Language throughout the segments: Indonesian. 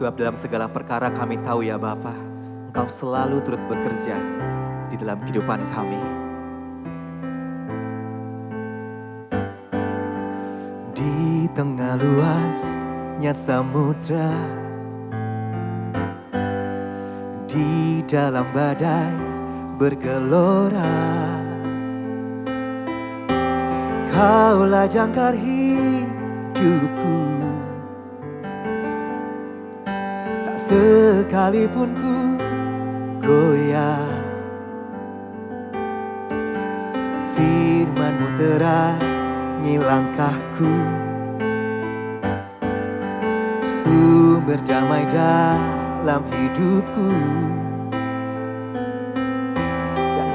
Sebab dalam segala perkara kami tahu ya Bapa, Engkau selalu turut bekerja di dalam kehidupan kami. Di tengah luasnya samudra, di dalam badai bergelora, Kaulah jangkar hidupku. Tak sekalipun ku goyah, firman-Mu terangi langkahku, sumber damai dalam hidupku.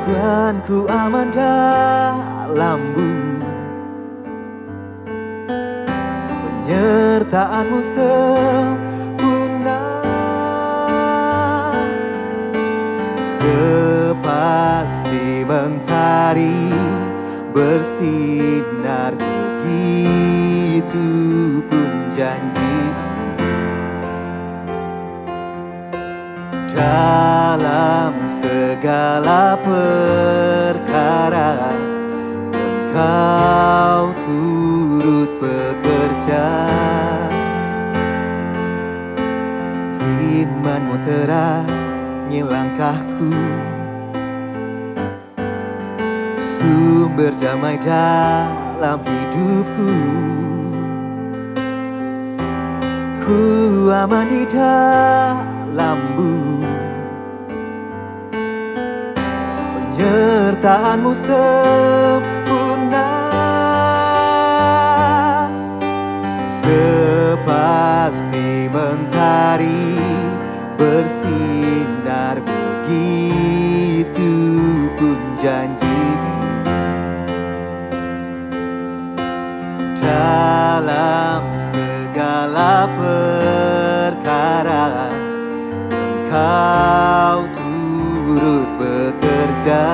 Dan ku aman dalam-Mu, penyertaan-Mu sempurna, sepasti mentari bersinar, begitu pun janji-Mu. Dalam segala perkara Engkau turut bekerja, firman-Mu terangi langkahku, sumber damai dalam hidupku. Ku aman di dalam-Mu, penyertaan-Mu sempurna, sepasti mentari bersinar, begitu pun janji-Mu. Dalam segala perkara Engkau turut bekerja,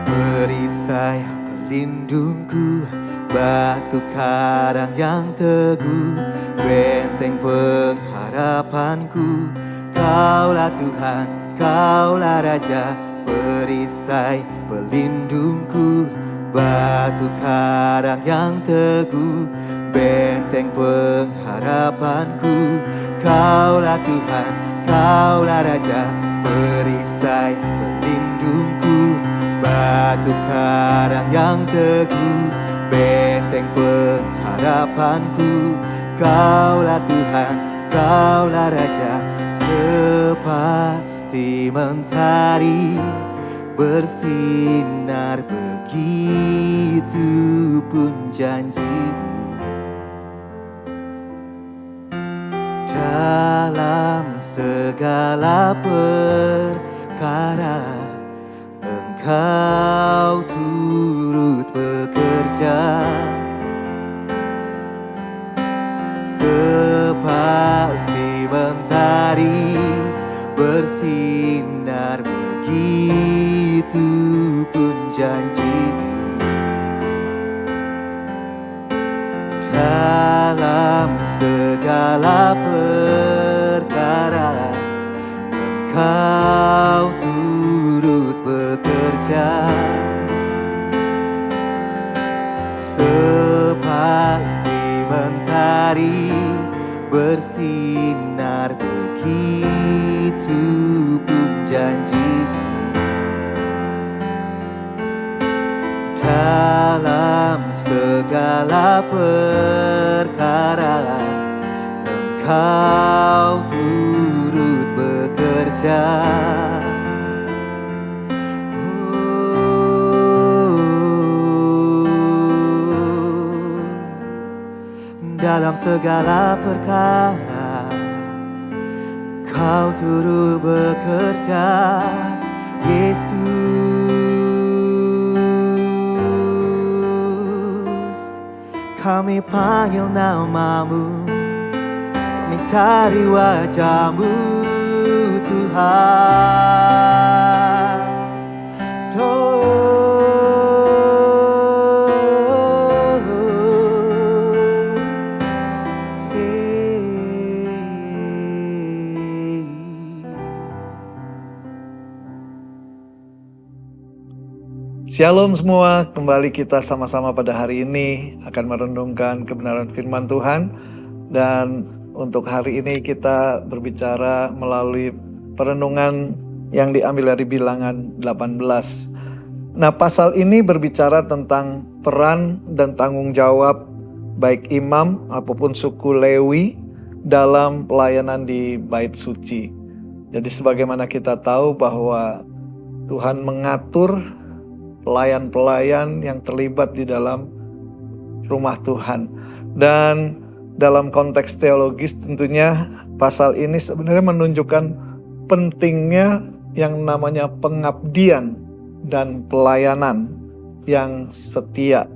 perisai pelindungku, batu karang yang teguh, benteng pengharapanku. Kaulah Tuhan, Kaulah Raja, perisai pelindungku, batu karang yang teguh, benteng pengharapanku. Kaulah Tuhan, Kaulah Raja, perisai pelindungku, batu karang yang teguh, benteng pengharapanku. Kaulah Tuhan, Kaulah Raja, sepasti mentari bersinar, begitu pun janji-Mu. Dalam segala perkara Engkau turut bekerja, sepasti mentari bersinar, begitu pun janji-Mu. Dalam segala perkara Engkau turut bekerja, sepasti mentari bersinar, begitu pun janji-Mu. Dalam segala perkara Engkau turut bekerja, dalam segala perkara Kau turut bekerja, Yesus. Kami panggil nama-Mu, kami cari wajah-Mu, Tuhan. Shalom semua, kembali kita sama-sama pada hari ini akan merenungkan kebenaran firman Tuhan. Dan untuk hari ini kita berbicara melalui perenungan yang diambil dari Bilangan 18. Nah, pasal ini berbicara tentang peran dan tanggung jawab baik imam maupun suku Lewi dalam pelayanan di Bait Suci. Jadi sebagaimana kita tahu bahwa Tuhan mengatur pelayan-pelayan yang terlibat di dalam rumah Tuhan. Dan dalam konteks teologis tentunya pasal ini sebenarnya menunjukkan pentingnya yang namanya pengabdian dan pelayanan yang setia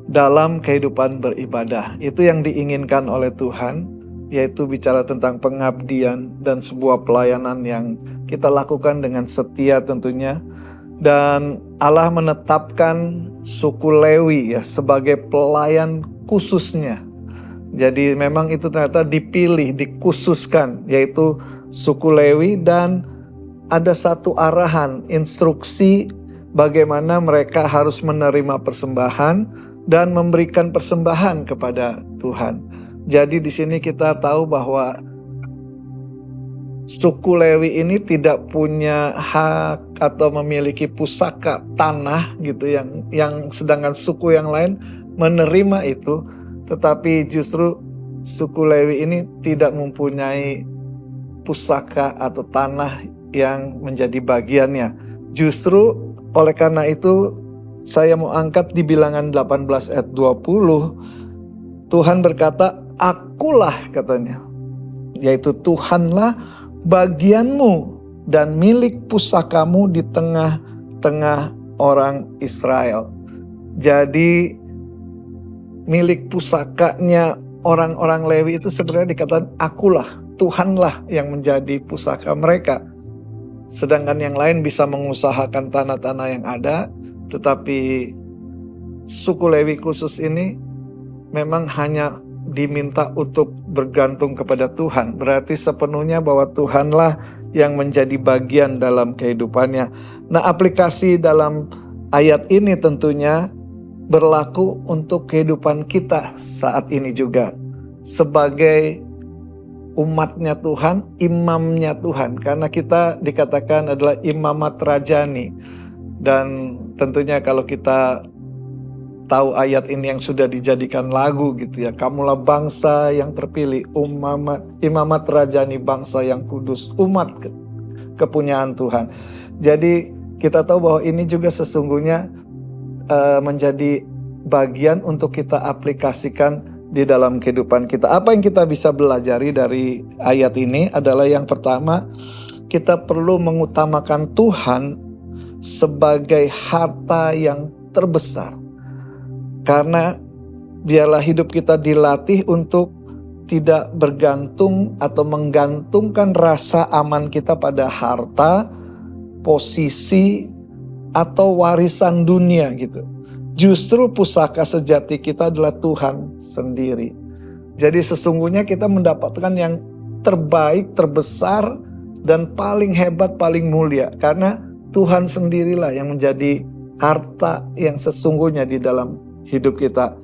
dalam kehidupan beribadah. Itu yang diinginkan oleh Tuhan, yaitu bicara tentang pengabdian dan sebuah pelayanan yang kita lakukan dengan setia tentunya. Dan Allah menetapkan suku Lewi ya sebagai pelayan khususnya. Jadi memang itu ternyata dipilih, dikhususkan, yaitu suku Lewi, dan ada satu arahan, instruksi bagaimana mereka harus menerima persembahan dan memberikan persembahan kepada Tuhan. Jadi di sini kita tahu bahwa suku Lewi ini tidak punya hak atau memiliki pusaka tanah gitu yang sedangkan suku yang lain menerima itu, tetapi justru suku Lewi ini tidak mempunyai pusaka atau tanah yang menjadi bagiannya. Justru oleh karena itu saya mau angkat di Bilangan 18 ayat 20, Tuhan berkata, "Akulah," katanya, yaitu Tuhanlah bagianmu dan milik pusakamu di tengah-tengah orang Israel. Jadi milik pusakanya orang-orang Lewi itu sebenarnya dikatakan akulah, Tuhanlah yang menjadi pusaka mereka. Sedangkan yang lain bisa mengusahakan tanah-tanah yang ada, tetapi suku Lewi khusus ini memang hanya diminta untuk bergantung kepada Tuhan. Berarti sepenuhnya bahwa Tuhanlah yang menjadi bagian dalam kehidupannya. Nah, aplikasi dalam ayat ini tentunya berlaku untuk kehidupan kita saat ini juga. Sebagai umatnya Tuhan, imamnya Tuhan. Karena kita dikatakan adalah imamat rajani. Dan tentunya kalau kita tahu ayat ini yang sudah dijadikan lagu gitu ya. Kamulah bangsa yang terpilih, imamat rajani, bangsa yang kudus, umat kepunyaan Tuhan. Jadi kita tahu bahwa ini juga sesungguhnya menjadi bagian untuk kita aplikasikan di dalam kehidupan kita. Apa yang kita bisa belajari dari ayat ini adalah yang pertama, kita perlu mengutamakan Tuhan sebagai harta yang terbesar. Karena biarlah hidup kita dilatih untuk tidak bergantung atau menggantungkan rasa aman kita pada harta, posisi, atau warisan dunia gitu. Justru pusaka sejati kita adalah Tuhan sendiri. Jadi sesungguhnya kita mendapatkan yang terbaik, terbesar, dan paling hebat, paling mulia. Karena Tuhan sendirilah yang menjadi harta yang sesungguhnya di dalam hidup kita.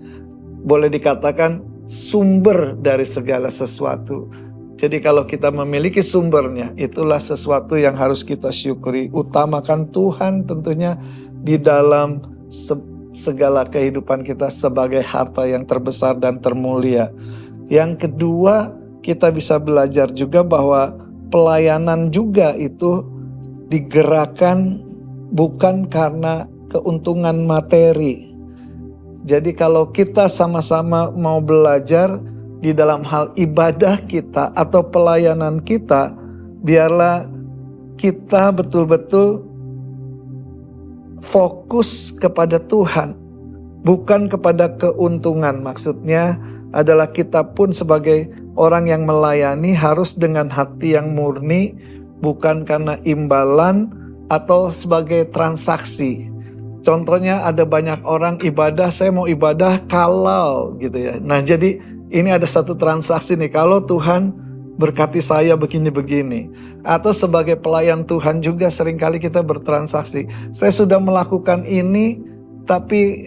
Boleh dikatakan sumber dari segala sesuatu. Jadi kalau kita memiliki sumbernya, itulah sesuatu yang harus kita syukuri. Utamakan Tuhan tentunya di dalam segala kehidupan kita sebagai harta yang terbesar dan termulia. Yang kedua, kita bisa belajar juga bahwa pelayanan juga itu digerakkan bukan karena keuntungan materi. Jadi kalau kita sama-sama mau belajar di dalam hal ibadah kita atau pelayanan kita, biarlah kita betul-betul fokus kepada Tuhan, bukan kepada keuntungan. Maksudnya adalah kita pun sebagai orang yang melayani harus dengan hati yang murni, bukan karena imbalan atau sebagai transaksi. Contohnya ada banyak orang ibadah, saya mau ibadah kalau gitu ya. Nah jadi ini ada satu transaksi nih, kalau Tuhan berkati saya begini-begini. Atau sebagai pelayan Tuhan juga seringkali kita bertransaksi. Saya sudah melakukan ini, tapi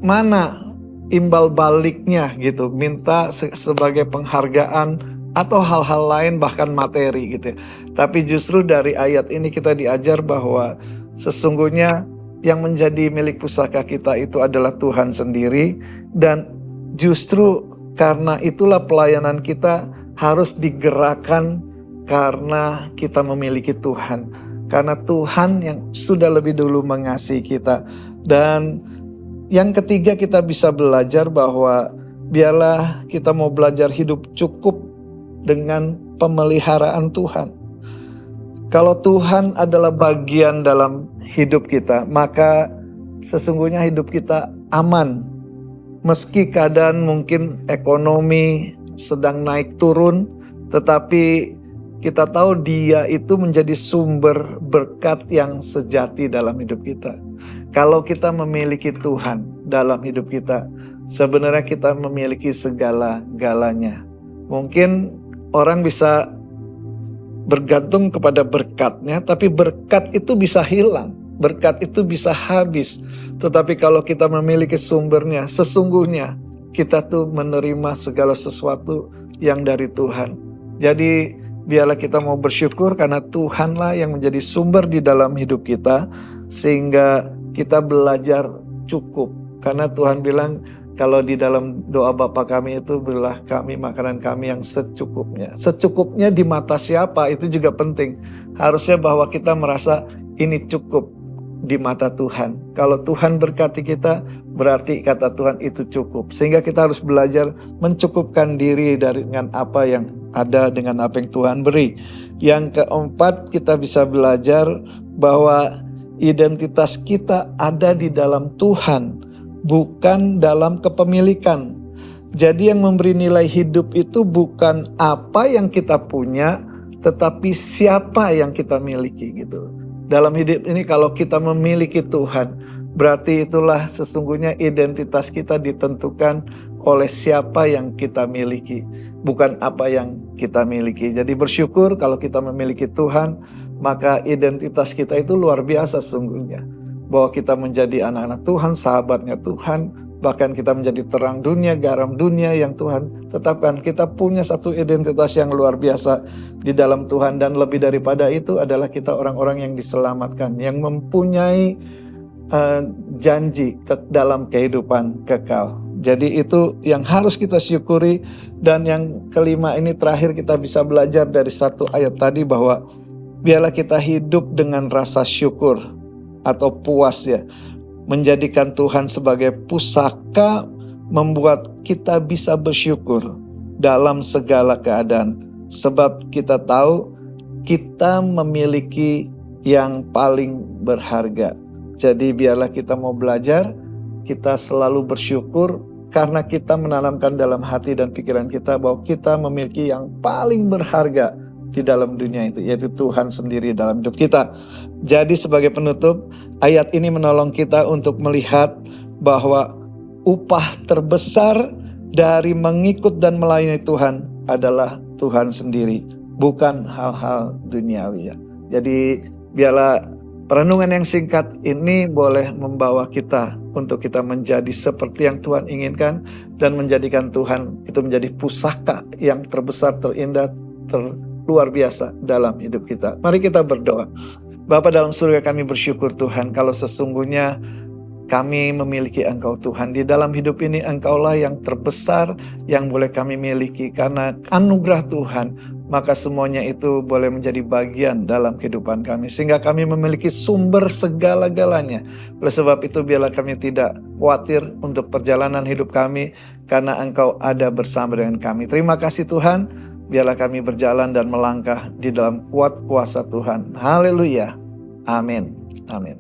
mana imbal baliknya gitu. Minta sebagai penghargaan atau hal-hal lain, bahkan materi gitu. Tapi justru dari ayat ini kita diajar bahwa sesungguhnya yang menjadi milik pusaka kita itu adalah Tuhan sendiri. Dan justru karena itulah pelayanan kita harus digerakkan karena kita memiliki Tuhan. Karena Tuhan yang sudah lebih dulu mengasihi kita. Dan yang ketiga, kita bisa belajar bahwa biarlah kita mau belajar hidup cukup dengan pemeliharaan Tuhan. Kalau Tuhan adalah bagian dalam hidup kita, maka sesungguhnya hidup kita aman. Meski keadaan mungkin ekonomi sedang naik turun, tetapi kita tahu Dia itu menjadi sumber berkat yang sejati dalam hidup kita. Kalau kita memiliki Tuhan dalam hidup kita, sebenarnya kita memiliki segala-galanya. Mungkin orang bisa bergantung kepada berkatnya, tapi berkat itu bisa hilang, berkat itu bisa habis. Tetapi kalau kita memiliki sumbernya, sesungguhnya kita tuh menerima segala sesuatu yang dari Tuhan. Jadi biarlah kita mau bersyukur karena Tuhanlah yang menjadi sumber di dalam hidup kita, sehingga kita belajar cukup. Karena Tuhan bilang, kalau di dalam doa Bapa kami itu, berilah kami makanan kami yang secukupnya. Secukupnya di mata siapa itu juga penting. Harusnya bahwa kita merasa ini cukup di mata Tuhan. Kalau Tuhan berkati kita, berarti kata Tuhan itu cukup. Sehingga kita harus belajar mencukupkan diri dengan apa yang ada, dengan apa yang Tuhan beri. Yang keempat, kita bisa belajar bahwa identitas kita ada di dalam Tuhan, bukan dalam kepemilikan. Jadi yang memberi nilai hidup itu bukan apa yang kita punya, tetapi siapa yang kita miliki gitu. Dalam hidup ini kalau kita memiliki Tuhan, berarti itulah sesungguhnya identitas kita ditentukan oleh siapa yang kita miliki, bukan apa yang kita miliki. Jadi bersyukur kalau kita memiliki Tuhan, maka identitas kita itu luar biasa sesungguhnya. Bahwa kita menjadi anak-anak Tuhan, sahabatnya Tuhan, bahkan kita menjadi terang dunia, garam dunia yang Tuhan tetapkan. Kita punya satu identitas yang luar biasa di dalam Tuhan, dan lebih daripada itu adalah kita orang-orang yang diselamatkan, yang mempunyai janji dalam kehidupan kekal. Jadi itu yang harus kita syukuri. Dan yang kelima ini terakhir, kita bisa belajar dari satu ayat tadi bahwa biarlah kita hidup dengan rasa syukur atau puas ya. Menjadikan Tuhan sebagai pusaka membuat kita bisa bersyukur dalam segala keadaan. Sebab kita tahu kita memiliki yang paling berharga. Jadi biarlah kita mau belajar, kita selalu bersyukur karena kita menanamkan dalam hati dan pikiran kita bahwa kita memiliki yang paling berharga di dalam dunia itu, yaitu Tuhan sendiri dalam hidup kita. Jadi sebagai penutup, ayat ini menolong kita untuk melihat bahwa upah terbesar dari mengikut dan melayani Tuhan adalah Tuhan sendiri, bukan hal-hal duniawi ya. Jadi biarlah perenungan yang singkat ini boleh membawa kita untuk kita menjadi seperti yang Tuhan inginkan, dan menjadikan Tuhan itu menjadi pusaka yang terbesar, terindah, luar biasa dalam hidup kita. Mari kita berdoa. Bapa dalam surga, kami bersyukur Tuhan kalau sesungguhnya kami memiliki Engkau Tuhan. Di dalam hidup ini Engkaulah yang terbesar yang boleh kami miliki. Karena anugerah Tuhan, maka semuanya itu boleh menjadi bagian dalam kehidupan kami. Sehingga kami memiliki sumber segala-galanya. Oleh sebab itu biarlah kami tidak khawatir untuk perjalanan hidup kami, karena Engkau ada bersama dengan kami. Terima kasih Tuhan. Biarlah kami berjalan dan melangkah di dalam kuat kuasa Tuhan. Haleluya. Amin. Amin.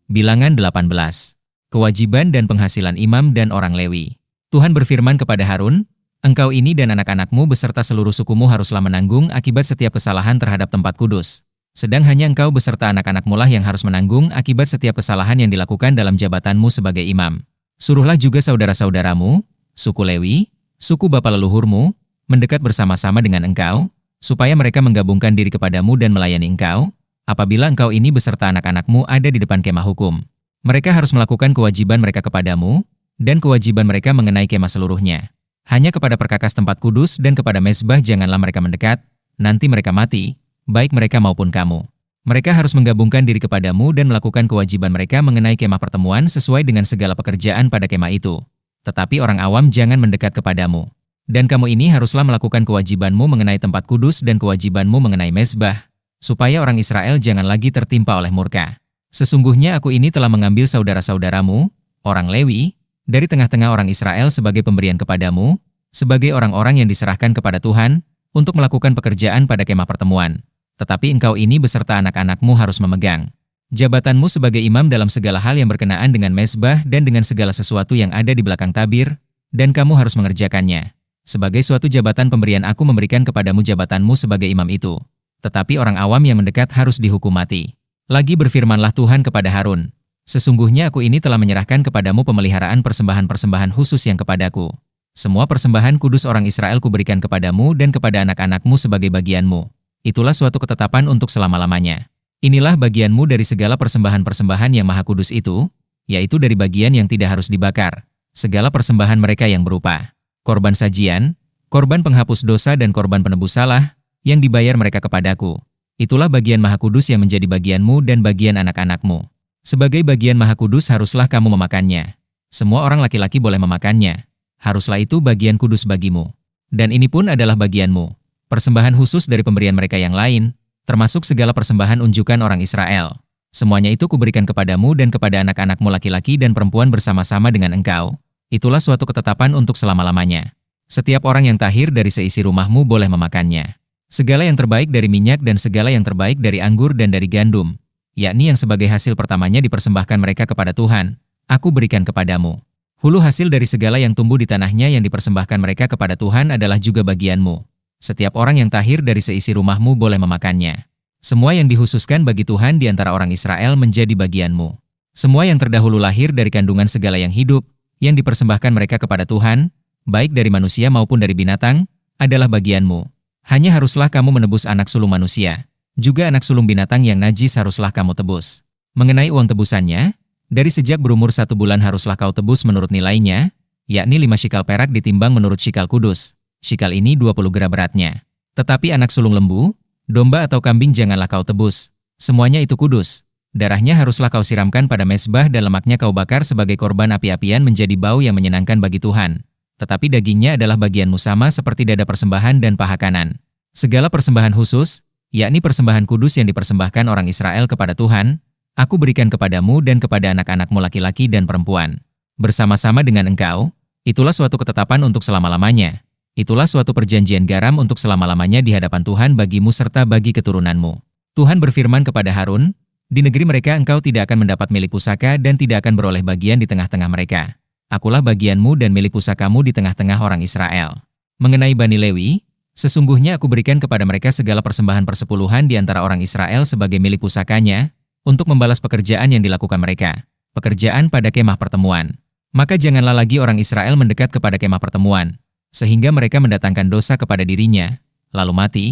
Bilangan 18. Kewajiban dan penghasilan imam dan orang Lewi. Tuhan berfirman kepada Harun, "Engkau ini dan anak-anakmu beserta seluruh sukumu haruslah menanggung akibat setiap kesalahan terhadap tempat kudus. Sedang hanya engkau beserta anak-anakmu lah yang harus menanggung akibat setiap kesalahan yang dilakukan dalam jabatanmu sebagai imam. Suruhlah juga saudara-saudaramu, suku Lewi, suku bapa leluhurmu, mendekat bersama-sama dengan engkau, supaya mereka menggabungkan diri kepadamu dan melayani engkau, apabila engkau ini beserta anak-anakmu ada di depan kemah hukum. Mereka harus melakukan kewajiban mereka kepadamu, dan kewajiban mereka mengenai kemah seluruhnya. Hanya kepada perkakas tempat kudus dan kepada mezbah janganlah mereka mendekat, nanti mereka mati, baik mereka maupun kamu. Mereka harus menggabungkan diri kepadamu dan melakukan kewajiban mereka mengenai kemah pertemuan sesuai dengan segala pekerjaan pada kemah itu. Tetapi orang awam jangan mendekat kepadamu. Dan kamu ini haruslah melakukan kewajibanmu mengenai tempat kudus dan kewajibanmu mengenai mezbah, supaya orang Israel jangan lagi tertimpa oleh murka. Sesungguhnya aku ini telah mengambil saudara-saudaramu, orang Lewi, dari tengah-tengah orang Israel sebagai pemberian kepadamu, sebagai orang-orang yang diserahkan kepada Tuhan, untuk melakukan pekerjaan pada kemah pertemuan. Tetapi engkau ini beserta anak-anakmu harus memegang jabatanmu sebagai imam dalam segala hal yang berkenaan dengan mezbah dan dengan segala sesuatu yang ada di belakang tabir, dan kamu harus mengerjakannya. Sebagai suatu jabatan pemberian aku memberikan kepadamu jabatanmu sebagai imam itu. Tetapi orang awam yang mendekat harus dihukum mati. Lagi berfirmanlah Tuhan kepada Harun, sesungguhnya aku ini telah menyerahkan kepadamu pemeliharaan persembahan-persembahan khusus yang kepadaku. Semua persembahan kudus orang Israel kuberikan kepadamu dan kepada anak-anakmu sebagai bagianmu. Itulah suatu ketetapan untuk selama-lamanya. Inilah bagianmu dari segala persembahan-persembahan yang maha kudus itu, yaitu dari bagian yang tidak harus dibakar, segala persembahan mereka yang berupa korban sajian, korban penghapus dosa dan korban penebus salah, yang dibayar mereka kepadaku. Itulah bagian maha kudus yang menjadi bagianmu dan bagian anak-anakmu. Sebagai bagian maha kudus haruslah kamu memakannya. Semua orang laki-laki boleh memakannya. Haruslah itu bagian kudus bagimu. Dan ini pun adalah bagianmu. Persembahan khusus dari pemberian mereka yang lain, termasuk segala persembahan unjukan orang Israel. Semuanya itu kuberikan kepadamu dan kepada anak-anakmu laki-laki dan perempuan bersama-sama dengan engkau. Itulah suatu ketetapan untuk selama-lamanya. Setiap orang yang tahir dari seisi rumahmu boleh memakannya. Segala yang terbaik dari minyak dan segala yang terbaik dari anggur dan dari gandum, yakni yang sebagai hasil pertamanya dipersembahkan mereka kepada Tuhan, aku berikan kepadamu. Hulu hasil dari segala yang tumbuh di tanahnya yang dipersembahkan mereka kepada Tuhan adalah juga bagianmu. Setiap orang yang tahir dari seisi rumahmu boleh memakannya. Semua yang dihususkan bagi Tuhan di antara orang Israel menjadi bagianmu. Semua yang terdahulu lahir dari kandungan segala yang hidup, yang dipersembahkan mereka kepada Tuhan, baik dari manusia maupun dari binatang, adalah bagianmu. Hanya haruslah kamu menebus anak sulung manusia. Juga anak sulung binatang yang najis haruslah kamu tebus. Mengenai uang tebusannya, dari sejak berumur 1 bulan haruslah kau tebus menurut nilainya, yakni 5 shikal perak ditimbang menurut shikal kudus. Shikal ini 20 gram beratnya. Tetapi anak sulung lembu, domba atau kambing janganlah kau tebus. Semuanya itu kudus. Darahnya haruslah kau siramkan pada mezbah dan lemaknya kau bakar sebagai korban api-apian menjadi bau yang menyenangkan bagi Tuhan. Tetapi dagingnya adalah bagianmu sama seperti dada persembahan dan paha kanan. Segala persembahan khusus, yakni persembahan kudus yang dipersembahkan orang Israel kepada Tuhan, aku berikan kepadamu dan kepada anak-anakmu laki-laki dan perempuan. Bersama-sama dengan engkau, itulah suatu ketetapan untuk selama-lamanya. Itulah suatu perjanjian garam untuk selama-lamanya di hadapan Tuhan bagimu serta bagi keturunanmu. Tuhan berfirman kepada Harun, di negeri mereka engkau tidak akan mendapat milik pusaka dan tidak akan beroleh bagian di tengah-tengah mereka. Akulah bagianmu dan milik pusakamu di tengah-tengah orang Israel. Mengenai Bani Lewi, sesungguhnya aku berikan kepada mereka segala persembahan persepuluhan di antara orang Israel sebagai milik pusakanya, untuk membalas pekerjaan yang dilakukan mereka, pekerjaan pada kemah pertemuan. Maka janganlah lagi orang Israel mendekat kepada kemah pertemuan, sehingga mereka mendatangkan dosa kepada dirinya, lalu mati,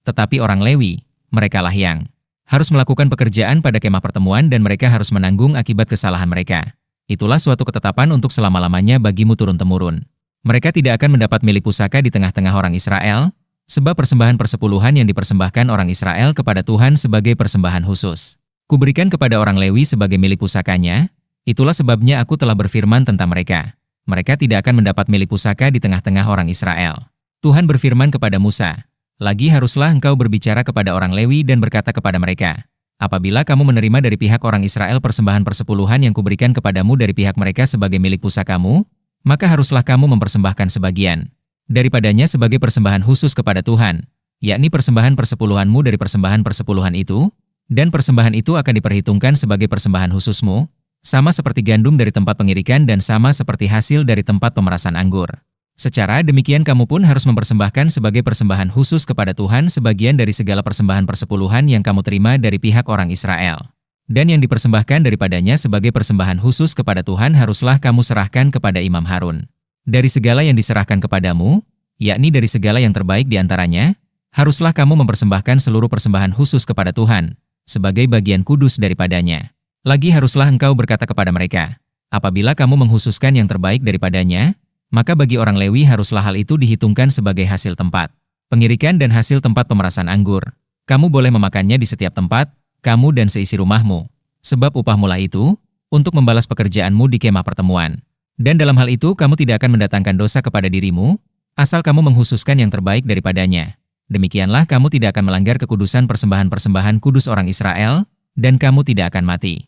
tetapi orang Lewi, merekalah yang harus melakukan pekerjaan pada kemah pertemuan dan mereka harus menanggung akibat kesalahan mereka. Itulah suatu ketetapan untuk selama-lamanya bagimu turun-temurun. Mereka tidak akan mendapat milik pusaka di tengah-tengah orang Israel, sebab persembahan persepuluhan yang dipersembahkan orang Israel kepada Tuhan sebagai persembahan khusus. Kuberikan kepada orang Lewi sebagai milik pusakanya, itulah sebabnya aku telah berfirman tentang mereka. Mereka tidak akan mendapat milik pusaka di tengah-tengah orang Israel. Tuhan berfirman kepada Musa, lagi haruslah engkau berbicara kepada orang Lewi dan berkata kepada mereka, apabila kamu menerima dari pihak orang Israel persembahan persepuluhan yang kuberikan kepadamu dari pihak mereka sebagai milik pusakamu, maka haruslah kamu mempersembahkan sebagian daripadanya sebagai persembahan khusus kepada Tuhan, yakni persembahan persepuluhanmu dari persembahan persepuluhan itu, dan persembahan itu akan diperhitungkan sebagai persembahan khususmu, sama seperti gandum dari tempat pengirikan dan sama seperti hasil dari tempat pemerasan anggur. Secara demikian kamu pun harus mempersembahkan sebagai persembahan khusus kepada Tuhan sebagian dari segala persembahan persepuluhan yang kamu terima dari pihak orang Israel. Dan yang dipersembahkan daripadanya sebagai persembahan khusus kepada Tuhan haruslah kamu serahkan kepada Imam Harun. Dari segala yang diserahkan kepadamu, yakni dari segala yang terbaik di antaranya, haruslah kamu mempersembahkan seluruh persembahan khusus kepada Tuhan, sebagai bagian kudus daripadanya. Lagi haruslah engkau berkata kepada mereka, apabila kamu menghususkan yang terbaik daripadanya, maka bagi orang Lewi haruslah hal itu dihitungkan sebagai hasil tempat pengirikan dan hasil tempat pemerasan anggur. Kamu boleh memakannya di setiap tempat, kamu dan seisi rumahmu, sebab upah mula itu, untuk membalas pekerjaanmu di kemah pertemuan. Dan dalam hal itu kamu tidak akan mendatangkan dosa kepada dirimu, asal kamu menghususkan yang terbaik daripadanya. Demikianlah kamu tidak akan melanggar kekudusan persembahan-persembahan kudus orang Israel, dan kamu tidak akan mati.